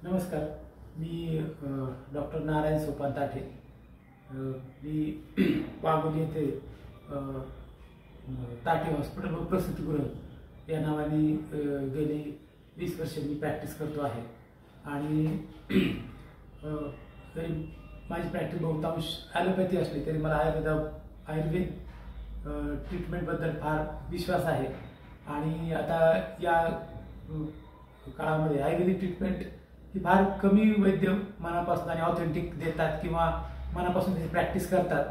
नमस्कार. मी डॉक्टर नारायण सोपान ताठे. मी वाघोली येथे ताठे हॉस्पिटल व प्रसूतिगृह या नावाने गेले 20 वर्ष मी प्रॅक्टिस करतो आहे. आणि माझी प्रॅक्टिस बहुतांश ॲलोपॅथी असली तरी मला आयुर्वेद ट्रीटमेंटबद्दल फार विश्वास आहे. आणि आता या काळामध्ये आयुर्वेदिक ट्रीटमेंट ही फार कमी वैद्य मनापासून आणि ऑथेंटिक देतात किंवा मनापासून त्याची प्रॅक्टिस करतात.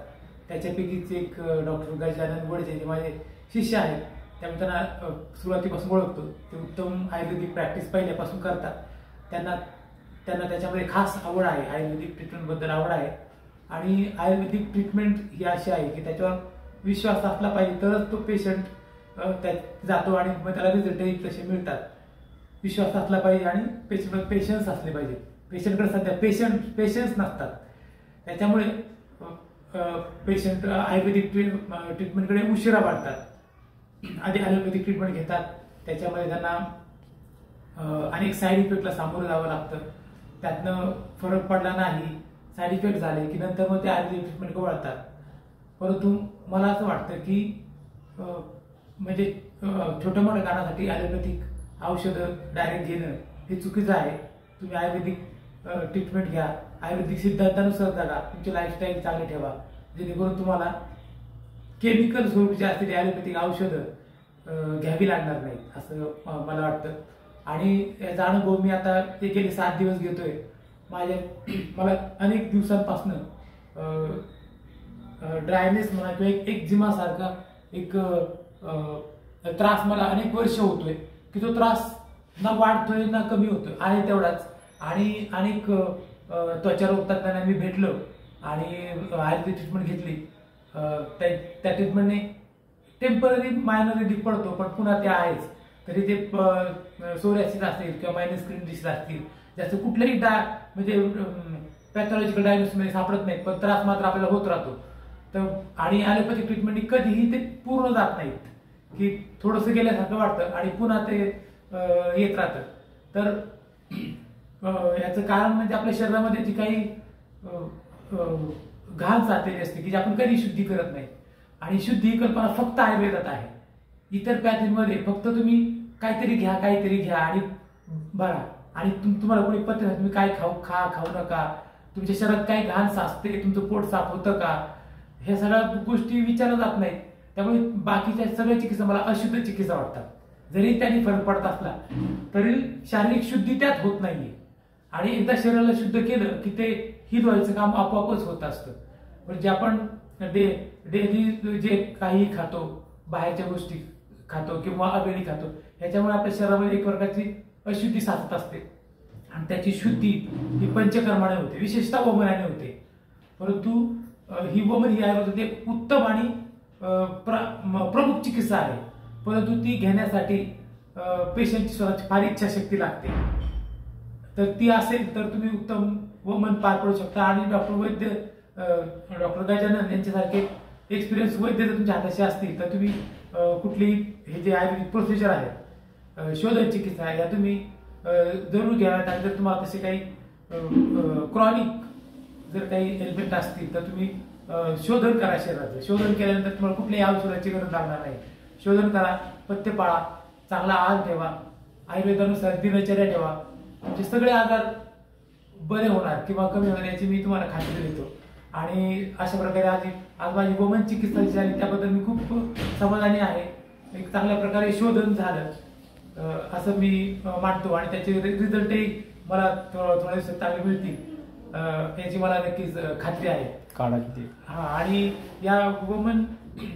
त्याच्यापैकीच एक डॉक्टर गजानन वडजे जे माझे शिष्य आहेत, त्यामुळे त्यांना सुरुवातीपासून ओळखतो. ते उत्तम आयुर्वेदिक प्रॅक्टिस पहिल्यापासून करतात. त्यांना त्याच्यामध्ये खास आवड आहे, आयुर्वेदिक ट्रीटमेंटबद्दल आवड आहे. आणि आयुर्वेदिक ट्रीटमेंट ही अशी आहे की त्याच्यावर विश्वास असला पाहिजे तरच तो पेशंट त्यात जातो आणि मग त्याला रिझल्टही तसे मिळतात. विश्वास असला पाहिजे आणि पेशन्स असले पाहिजे. पेशंटकडे सध्या पेशन्स नसतात. त्याच्यामुळे पेशंट आयुर्वेदिक ट्रीटमेंटकडे उशिरा वाढतात. आधी ॲलोपॅथिक ट्रीटमेंट घेतात, त्याच्यामध्ये त्यांना अनेक साईड इफेक्टला सामोरं जावं लागतं. त्यातनं फरक पडला नाही, साईड इफेक्ट झाले की नंतर मग ते आयुर्वेदिक ट्रीटमेंटकडे वळतात. परंतु मला असं वाटतं की म्हणजे छोट्या मोठ्या कारणासाठी ॲलोपॅथिक औषधं डायरेक्ट घेणं हे चुकीचं आहे. तुम्ही आयुर्वेदिक ट्रीटमेंट घ्या, आयुर्वेदिक सिद्धांतानुसार जगा, तुमची लाईफस्टाईल चांगली ठेवा, जेणेकरून तुम्हाला केमिकल स्वरूपाची असलेली ॲलोपॅथिक औषधं घ्यावी लागणार नाही असं मला वाटतं. आणि याचा अनुभव मी आता गेले 7 दिवस घेतोय. मला अनेक दिवसांपासून ड्रायनेस म्हणा किंवा एक जिमासारखा एक त्रास मला अनेक वर्ष होतोय की तो त्रास ना वाढतोय ना कमी होतोय, आहे तेवढाच. आणि अनेक त्वचारोग तज्ञांना मी भेटलो आणि आयुर्वेदिक ट्रीटमेंट घेतली. त्या ट्रीटमेंटने टेम्पररी मायनर रिलीफ पडतो, पण पुन्हा ते आहेच. तरी ते सोरियासिस असतील किंवा मायनर स्किन डिसीज असतील, ज्याचं कुठलंही म्हणजे पॅथॉलॉजिकल डायग्नोसिसमध्ये सापडत नाहीत, पण त्रास मात्र आपल्याला होत राहतो. तर आणि ॲलोपॅथिक ट्रीटमेंटने कधीही ते पूर्ण जात नाहीत, की थोडंसं गेल्यासारखं वाटतं आणि पुन्हा ते येत राहतं. तर याचं कारण म्हणजे आपल्या शरीरामध्ये जी काही घाण साचलेली असते की जी आपण कधी शुद्धी करत नाही. आणि शुद्धी ही कल्पना फक्त आयुर्वेदात आहे. इतर पॅथीमध्ये फक्त तुम्ही काहीतरी घ्या आणि बघा. आणि तुम्हाला कोणी पत्र तुम्ही काय खाऊ नका, तुमच्या शरीरात काय घाण साचते, तुमचं पोट साफ होतं का, ह्या सगळ्या गोष्टी विचारल्या जात नाहीत. त्यामुळे बाकीच्या सगळ्या चिकित्सा मला अशुद्ध चिकित्सा वाटतात. जरी त्यांनी फरक पडत असला तरी शारीरिक शुद्धी त्यात होत नाहीये. आणि एकदा शरीराला शुद्ध केलं की ते हित व्हायचं काम आपोआपच होत असतं. म्हणजे आपण डेली जे काही खातो, बाहेरच्या गोष्टी खातो किंवा अवेळी खातो, ह्याच्यामुळे आपल्या शरीरामध्ये एक प्रकारची अशुद्धी साचत असते. आणि त्याची शुद्धी ही पंचकर्माने होते, विशेषतः वमनाने होते. परंतु ही वमन ही आयुर्वेदात एक उत्तम आणि प्रमुख चिकित्सा आहे. परंतु ती घेण्यासाठी पेशंटची स्वतःची फार इच्छाशक्ती लागते. तर ती असेल तर तुम्ही उत्तम वमन पार पडू शकता. आणि डॉक्टर गजानन यांच्यासारखे एक्सपिरियन्स वैद्य जर तुमच्या हाताशी असतील तर तुम्ही कुठली हे जे आयुर्वेदिक प्रोसिजर आहे, शोधन चिकित्सा आहे, या तुम्ही जरूर घ्याव्यात. आणि जर तुम्हाला तसे काही क्रॉनिक जर काही एलिमेंट असतील तर तुम्ही शोधन करा शरीराचं. शोधन केल्यानंतर तुम्हाला कुठल्याही औषधाची गरज लागणार नाही. शोधन करा, पथ्य पाळा, चांगला आहार ठेवा, आयुर्वेदानुसार दिनचर्या ठेवा, तुमचे सगळे आजार बरे होणार किंवा कमी होणार याची मी तुम्हाला खात्री देतो. आणि अशा प्रकारे आज माझी वमन चिकित्सा जी झाली त्याबद्दल मी खूप समाधानी आहे. एक चांगल्या प्रकारे शोधन झालं असं मी मानतो. आणि त्याचे रिझल्टही मला थोड्या दिवसात चांगले मिळतील याची मला नक्कीच खात्री आहे. काढा किती आणि या वमन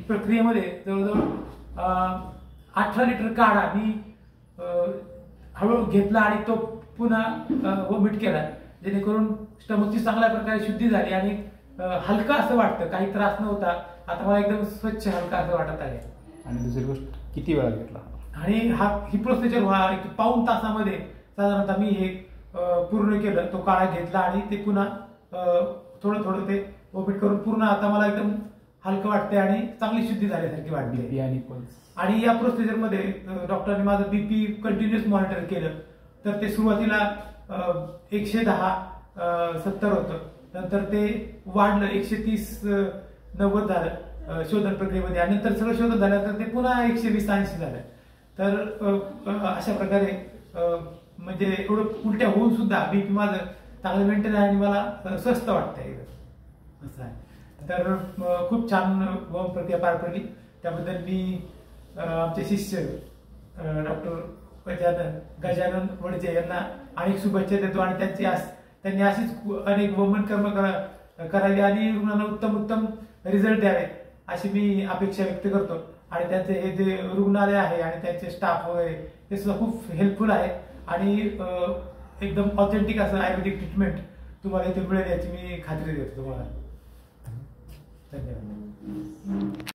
प्रक्रियेमध्ये जवळजवळ 18 लिटर काढा मी हळूहळू घेतला आणि तो पुन्हा वोमिट केला, जेणेकरून स्टमकची चांगल्या प्रकारे शुद्धी झाली आणि हलका असं वाटतं, काही त्रास नव्हता. आता मला एकदम स्वच्छ हलका असं वाटत आहे. आणि दुसरी गोष्ट, किती वेळा घेतला? आणि ही प्रोसिजर एक पाऊण तासामध्ये साधारणतः मी हे पूर्ण केलं. तो काढा घेतला आणि ते पुन्हा थोडं ते वोमिट करून पूर्ण आता मला एकदम हलकं वाटते आणि चांगली शुद्धी झाल्यासारखी वाटते. आणि या प्रोसिजरमध्ये डॉक्टरने माझं बीपी कंटिन्युअस मॉनिटर केलं. तर ते सुरुवातीला 110 70 होतं, नंतर ते वाढलं 130 90 झालं शोधन प्रक्रियेमध्ये, आणि नंतर सगळं शोधन झाल्यानंतर ते पुन्हा 120 80 झालं. तर अशा प्रकारे म्हणजे एवढं उलट्या होऊन सुद्धा बीपी माझं चांगलं मेंटेन आहे आणि मला स्वस्त वाटतंय असं आहे. तर खूप छान होम प्रक्रिया पार पडली. त्याबद्दल मी आमचे शिष्य डॉक्टर गजानन वडजे यांना अनेक शुभेच्छा देतो, आणि त्यांनी अशीच अनेक वमन कर्म करावी आणि रुग्णांना उत्तम रिझल्ट द्यावे अशी मी अपेक्षा व्यक्त करतो. आणि त्यांचे हे जे रुग्णालय आहे आणि त्यांचे स्टाफ वगैरे हे सुद्धा खूप हेल्पफुल आहे, आणि एकदम ऑथेंटिक असं आयुर्वेदिक ट्रीटमेंट तुम्हाला इथे मिळेल याची मी खात्री देतो तुम्हाला. धन्यवाद.